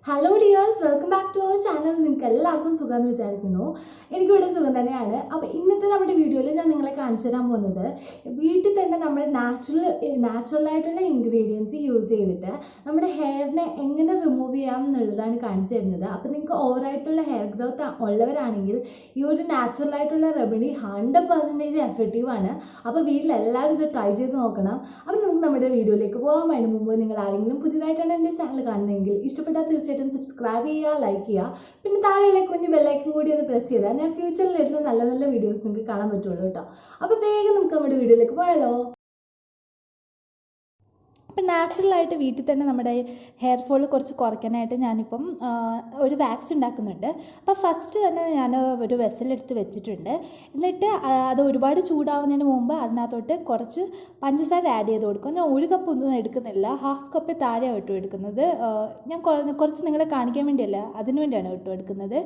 Hello dears, welcome back to our channel. നിങ്ങൾക്ക് എല്ലാവർക്കും സുഖമെന്ന് വിചാരിക്കുന്നു. എനിക്കിവിടെ സുഖം തന്നെയാണ്. അപ്പോൾ ഇന്നത്തെ നമ്മുടെ വീഡിയോയിൽ ഞാൻ നിങ്ങളെ കാണിച്ചു തരാൻ പോകുന്നത് വീട്ടിൽ തന്നെ നമ്മൾ നാച്ചുറലായിട്ടുള്ള ഇൻഗ്രീഡിയൻസ് യൂസ് ചെയ്തിട്ട് നമ്മുടെ ഹെയറിനെ എങ്ങനെ റിമൂവ് ചെയ്യാം എന്നുള്ളതാണ് കാണിച്ചു തരുന്നത്. അപ്പോൾ നിങ്ങൾക്ക് ഓവറായിട്ടുള്ള ഹെയർ ഗ്രോത്ത് ഉള്ളവരാണെങ്കിൽ ഈ ഒരു നാച്ചുറലായിട്ടുള്ള റെമഡി 100% എഫക്റ്റീവാണ്. അപ്പോൾ വീട്ടിലെല്ലാവരും ഇത് ട്രൈ ചെയ്ത് നോക്കണം. അപ്പോൾ നമുക്ക് നമ്മുടെ വീഡിയോയിലേക്ക് പോകാൻ അതിന് മുമ്പ് നിങ്ങൾ ആരെങ്കിലും പുതിയതായിട്ടാണ് എൻ്റെ ചാനൽ കാണുന്നതെങ്കിൽ ഇഷ്ടപ്പെട്ടാൽ തീർച്ചയായിട്ടും സബ്സ്ക്രൈബ് ചെയ്യുക, ലൈക്ക് ചെയ്യുക. പിന്നെ താഴെയുള്ള കുഞ്ഞു ബെല്ലൈക്കൻ കൂടി ഒന്ന് പ്രസ് ചെയ്താൽ ഞാൻ ഫ്യൂച്ചറിൽ വരുന്ന നല്ല നല്ല വീഡിയോസ് നിങ്ങൾക്ക് കാണാൻ പറ്റുള്ളൂ കേട്ടോ. അപ്പോൾ വേഗം നമുക്ക് നമ്മുടെ വീഡിയോയിലേക്ക് പോയാലോ. അപ്പം നാച്ചുറലായിട്ട് വീട്ടിൽ തന്നെ നമ്മുടെ ഹെയർ ഫോൾ കുറച്ച് കുറയ്ക്കാനായിട്ട് ഞാനിപ്പം ഒരു വാക്സ് ഉണ്ടാക്കുന്നുണ്ട്. അപ്പോൾ ഫസ്റ്റ് തന്നെ ഞാൻ ഒരു വെസലെടുത്ത് വെച്ചിട്ടുണ്ട്. എന്നിട്ട് അത് ഒരുപാട് ചൂടാവുന്നതിന് മുമ്പ് അതിനകത്തോട്ട് കുറച്ച് പഞ്ചസാര ആഡ് ചെയ്ത് കൊടുക്കും. ഞാൻ 1 കപ്പ് ഒന്നും എടുക്കുന്നില്ല, 1/2 കപ്പ് താഴെ ഇട്ടു എടുക്കുന്നത്. ഞാൻ കുറച്ച് നിങ്ങളെ കാണിക്കാൻ വേണ്ടിയല്ല, അതിന് വേണ്ടിയാണ് എടുക്കുന്നത്.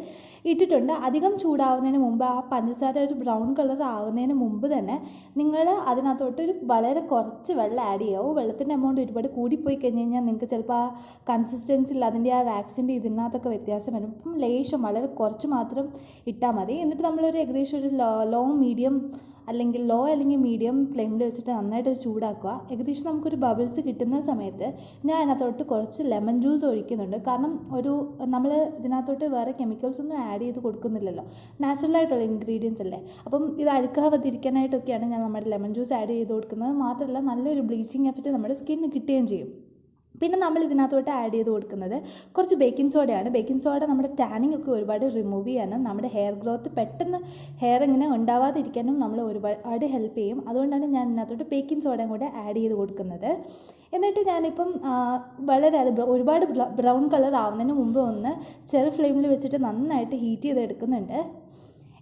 ഇട്ടിട്ടുണ്ട്. അധികം ചൂടാവുന്നതിന് മുമ്പ് ആ പഞ്ചസാര ഒരു ബ്രൗൺ കളർ ആവുന്നതിന് മുമ്പ് തന്നെ നിങ്ങൾ അതിനകത്തോട്ട് വളരെ കുറച്ച് വെള്ളം ആഡ് ചെയ്യാവും. വെള്ളത്തിൻ്റെ എമൗണ്ട് ഒരുപാട് കൂടിപ്പോയി കഴിഞ്ഞ് കഴിഞ്ഞാൽ നിങ്ങൾക്ക് ചിലപ്പോൾ ആ കൺസിസ്റ്റൻസിയിൽ അതിൻ്റെ ആ വാക്സിൻ്റെ ഇതിനകത്തൊക്കെ വ്യത്യാസം വരും. അപ്പം ലേശം വളരെ കുറച്ച് മാത്രം ഇട്ടാൽ മതി. എന്നിട്ട് നമ്മളൊരു ഏകദേശം ഒരു ലോ അല്ലെങ്കിൽ മീഡിയം ഫ്ലെയിമിൽ വെച്ചിട്ട് നന്നായിട്ട് ചൂടാക്കുക. ഏകദേശം നമുക്കൊരു ബബിൾസ് കിട്ടുന്ന സമയത്ത് ഞാൻ അതിനകത്തോട്ട് കുറച്ച് ലെമൺ ജ്യൂസ് ഒഴിക്കുന്നുണ്ട്. കാരണം നമ്മൾ ഇതിനകത്തോട്ട് വേറെ കെമിക്കൽസ് ഒന്നും ആഡ് ചെയ്ത് കൊടുക്കുന്നില്ലല്ലോ, നാച്ചുറലായിട്ടുള്ള ഇൻഗ്രീഡിയൻസ് അല്ലേ. അപ്പം ഇത് അഴുക്കാവാതിരിക്കാനായിട്ടൊക്കെയാണ് ഞാൻ നമ്മുടെ ലെമൺ ജ്യൂസ് ആഡ് ചെയ്ത് കൊടുക്കുന്നത്. മാത്രമല്ല നല്ലൊരു ബ്ലീച്ചിങ് എഫക്റ്റ് നമ്മുടെ സ്കിന്നിന് കിട്ടുകയും ചെയ്യും. പിന്നെ നമ്മൾ ഇതിനകത്തോട്ട് ആഡ് ചെയ്ത് കൊടുക്കുന്നത് കുറച്ച് ബേക്കിംഗ് സോഡയാണ്. ബേക്കിംഗ് സോഡ നമ്മുടെ ടാനിങ് ഒക്കെ ഒരുപാട് റിമൂവ് ചെയ്യാനും നമ്മുടെ ഹെയർ ഗ്രോത്ത് പെട്ടെന്ന് ഹെയർ ഇങ്ങനെ ഉണ്ടാവാതിരിക്കാനും നമ്മൾ ഒരുപാട് ഹെൽപ്പ് ചെയ്യും. അതുകൊണ്ടാണ് ഞാൻ ഇതിനകത്തോട്ട് ബേക്കിംഗ് സോഡയും കൂടെ ആഡ് ചെയ്ത് കൊടുക്കുന്നത്. എന്നിട്ട് ഞാനിപ്പം ഒരുപാട് ബ്രൗൺ കളർ ആവുന്നതിന് മുമ്പ് ഒന്ന് ചെറു ഫ്ലെയിമിൽ വെച്ചിട്ട് നന്നായിട്ട് ഹീറ്റ് ചെയ്തെടുക്കുന്നുണ്ട്.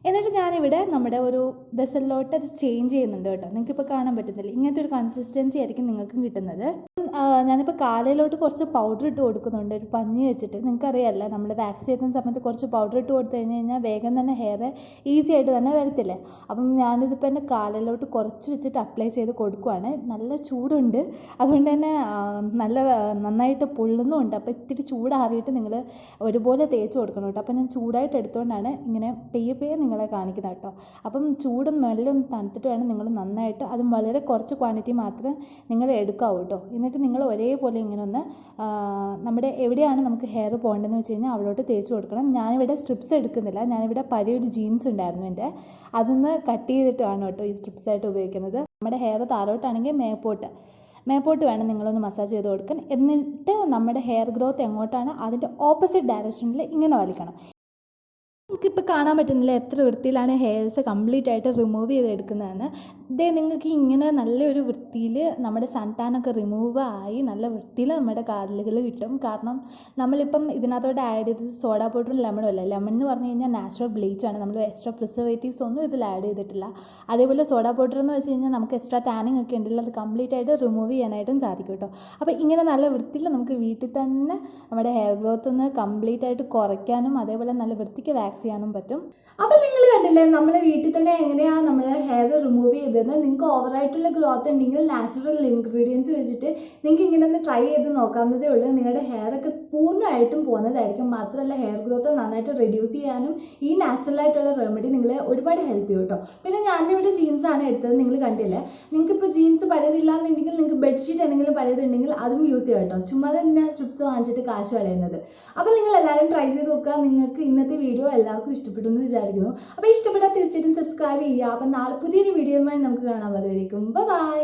എന്നിട്ട് ഞാനിവിടെ നമ്മുടെ ഒരു വെസലിലോട്ട് അത് ചേഞ്ച് ചെയ്യുന്നുണ്ട് കേട്ടോ. നിങ്ങൾക്കിപ്പോൾ കാണാൻ പറ്റുന്നില്ല, ഇങ്ങനത്തെ ഒരു കൺസിസ്റ്റൻസി ആയിരിക്കും നിങ്ങൾക്കും കിട്ടുന്നത്. ഞാനിപ്പോൾ കാലയിലോട്ട് കുറച്ച് പൗഡർ ഇട്ട് കൊടുക്കുന്നുണ്ട്, ഒരു പഞ്ഞി വെച്ചിട്ട്. നിങ്ങൾക്കറിയാമല്ലോ, നമ്മൾ വാക്സ് ചെയ്യുന്ന സമയത്ത് കുറച്ച് പൗഡർ ഇട്ട് കൊടുത്തു കഴിഞ്ഞാൽ വേഗം തന്നെ ഹെയർ ഈസി ആയിട്ട് തന്നെ വരത്തില്ലേ. അപ്പം ഞാനിതിപ്പോൾ എൻ്റെ കാലയിലോട്ട് കുറച്ച് വെച്ചിട്ട് അപ്ലൈ ചെയ്ത് കൊടുക്കുവാണ്. നല്ല ചൂടുണ്ട്, അതുകൊണ്ട് തന്നെ നന്നായിട്ട് പൊള്ളുന്നുമുണ്ട്. അപ്പോൾ ഇത്തിരി ചൂടാറിയിട്ട് നിങ്ങൾ ഒരുപോലെ തേച്ച് കൊടുക്കണം കേട്ടോ. അപ്പോൾ ഞാൻ ചൂടായിട്ട് എടുത്തുകൊണ്ടാണ് ഇങ്ങനെ പെയ്യെ നിങ്ങളെ കാണിക്കുന്നത് കേട്ടോ. അപ്പം ചൂടും മെല്ലെ ഒന്ന് തണുത്തിട്ട് വേണം നിങ്ങൾ നന്നായിട്ട്, അതും വളരെ കുറച്ച് ക്വാണ്ടിറ്റി മാത്രമേ നിങ്ങൾ എടുക്കാവൂ കേട്ടോ. എന്നിട്ട് നിങ്ങൾ ഒരേപോലെ ഇങ്ങനെ ഒന്ന് നമ്മുടെ എവിടെയാണ് നമുക്ക് ഹെയർ പോകേണ്ടതെന്ന് വെച്ച് കഴിഞ്ഞാൽ അവിടോട്ട് തേച്ച് കൊടുക്കണം. ഞാനിവിടെ സ്ട്രിപ്സ് എടുക്കുന്നില്ല, ഞാനിവിടെ പഴയൊരു ജീൻസ് ഉണ്ടായിരുന്നു എൻ്റെ, അതൊന്ന് കട്ട് ചെയ്തിട്ടാണ് കേട്ടോ ഈ സ്ട്രിപ്സായിട്ട് ഉപയോഗിക്കുന്നത്. നമ്മുടെ ഹെയർ താഴോട്ടാണെങ്കിൽ മേപ്പോട്ട് വേണം നിങ്ങളൊന്ന് മസാജ് ചെയ്ത് കൊടുക്കാൻ. എന്നിട്ട് നമ്മുടെ ഹെയർ ഗ്രോത്ത് എങ്ങോട്ടാണ് അതിൻ്റെ ഓപ്പോസിറ്റ് ഡയറക്ഷനിൽ ഇങ്ങനെ വലിക്കണം. നമുക്കിപ്പോൾ കാണാൻ പറ്റുന്നില്ല എത്ര വൃത്തിയിലാണ് ഹെയർസ് കംപ്ലീറ്റ് ആയിട്ട് റിമൂവ് ചെയ്തെടുക്കുന്നതെന്ന്. നിങ്ങൾക്ക് ഇങ്ങനെ നല്ലൊരു വൃത്തിയിൽ നമ്മുടെ സൺ ടാനൊക്കെ റിമൂവ് ആയി നല്ല വൃത്തിയിൽ നമ്മുടെ കാലുകൾ കിട്ടും. കാരണം നമ്മളിപ്പം ഇതിനകത്തോട്ട് ആഡ് ചെയ്തത് സോഡാ പൗഡറും ലെമണും അല്ല. ലെമൺ എന്ന് പറഞ്ഞു കഴിഞ്ഞാൽ നാച്ചുറൽ ബ്ലീച്ചാണ്, നമ്മൾ എക്സ്ട്രാ പ്രിസർവേറ്റീവ്സ് ഒന്നും ഇതിൽ ആഡ് ചെയ്തിട്ടില്ല. അതേപോലെ സോഡാ പൗഡർ എന്ന് വെച്ച് കഴിഞ്ഞാൽ നമുക്ക് എക്സ്ട്രാ ടാനിങ് ഒക്കെ ഉണ്ടല്ലോ, അത് കംപ്ലീറ്റ് ആയിട്ട് റിമൂവ് ചെയ്യാനായിട്ടും സാധിക്കും കേട്ടോ. അപ്പോൾ ഇങ്ങനെ നല്ല വൃത്തിയിൽ നമുക്ക് വീട്ടിൽ തന്നെ നമ്മുടെ ഹെയർ ഗ്രോത്ത് ഒന്ന് കംപ്ലീറ്റ് ആയിട്ട് കുറയ്ക്കാനും അതേപോലെ നല്ല വൃത്തിക്ക് വാക്സ് ചെയ്യാനും പറ്റും. അപ്പോൾ നിങ്ങൾ കണ്ടില്ലേ, നമ്മൾ വീട്ടിൽ തന്നെ എങ്ങനെയാണ് നമ്മൾ ഹെയർ റിമൂവ് ചെയ്തത്. നിങ്ങൾക്ക് ഓവറായിട്ടുള്ള ഗ്രോത്ത് ഉണ്ടെങ്കിൽ നാച്ചുറൽ ഇൻഗ്രീഡിയൻസ് വെച്ചിട്ട് നിങ്ങൾക്ക് ഇങ്ങനെ ഒന്ന് ട്രൈ ചെയ്ത് നോക്കാവുന്നതേ ഉള്ളൂ. നിങ്ങളുടെ ഹെയർ ഒക്കെ പൂർണ്ണമായിട്ടും പോകുന്നതായിരിക്കും. മാത്രമല്ല ഹെയർ ഗ്രോത്ത് നന്നായിട്ട് റെഡ്യൂസ് ചെയ്യാനും ഈ നാച്ചുറലായിട്ടുള്ള റെമഡി നിങ്ങളെ ഒരുപാട് ഹെൽപ്പ് ചെയ്യും കേട്ടോ. പിന്നെ ഞാനിവിടെ ജീൻസാണ് എടുത്തത്, നിങ്ങൾ കണ്ടില്ലേ. നിങ്ങൾക്കിപ്പോൾ ജീൻസ് പഴയതില്ല എന്നുണ്ടെങ്കിൽ നിങ്ങൾക്ക് ബെഡ്ഷീറ്റ് എന്തെങ്കിലും പഴയതുണ്ടെങ്കിൽ അതും യൂസ് ചെയ്യാം കേട്ടോ. ചുമ്മാ തന്നെ സ്ട്രിപ്സ് വാങ്ങിച്ചിട്ട് കാശ് കളയുന്നത്. അപ്പോൾ നിങ്ങൾ എല്ലാവരും ട്രൈ ചെയ്ത് നോക്കുക. നിങ്ങൾക്ക് ഇന്നത്തെ വീഡിയോ എല്ലാവർക്കും ഇഷ്ടപ്പെട്ടു എന്ന് വിചാരിക്കുന്നു. അപ്പോൾ ഇഷ്ടപ്പെട്ടാൽ തീർച്ചയായിട്ടും സബ്സ്ക്രൈബ് ചെയ്യുക. അപ്പം നാളെ പുതിയൊരു വീഡിയോയുമായി നമുക്ക് കാണാൻ. അതുവരേക്കും ബൈ.